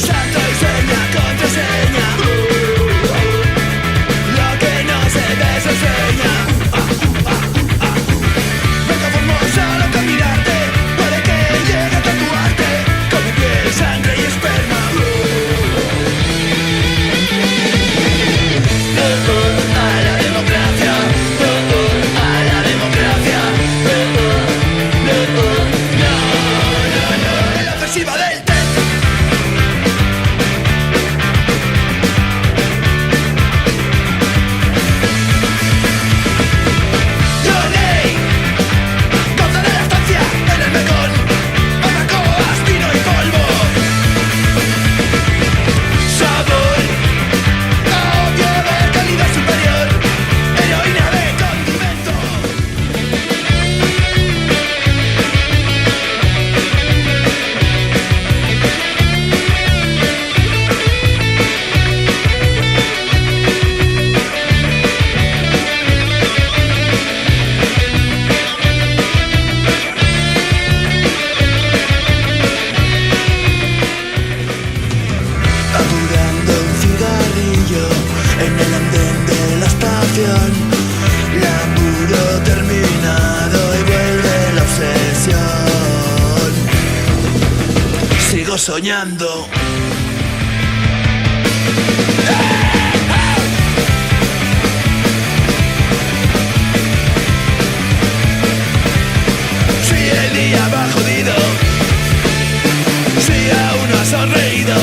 Santo y seña, contraseña. Lo que no se ve se enseña. Me conformo solo con mirarte. Puede que llegue a tatuarte con mi piel, sangre y esperma. A la democracia, a la democracia. No, la ofensiva del TET. Johnny, goza de la estancia en el Mekong. Barbacoas, vino y polvo. Sabor obvio de calidad superior. Heroína de condimento. Apurando un cigarrillo en el andén de la estación. Laburo terminado y vuelve la obsesión. Sigo soñando. Si el día va jodido, si aún no has sonreído,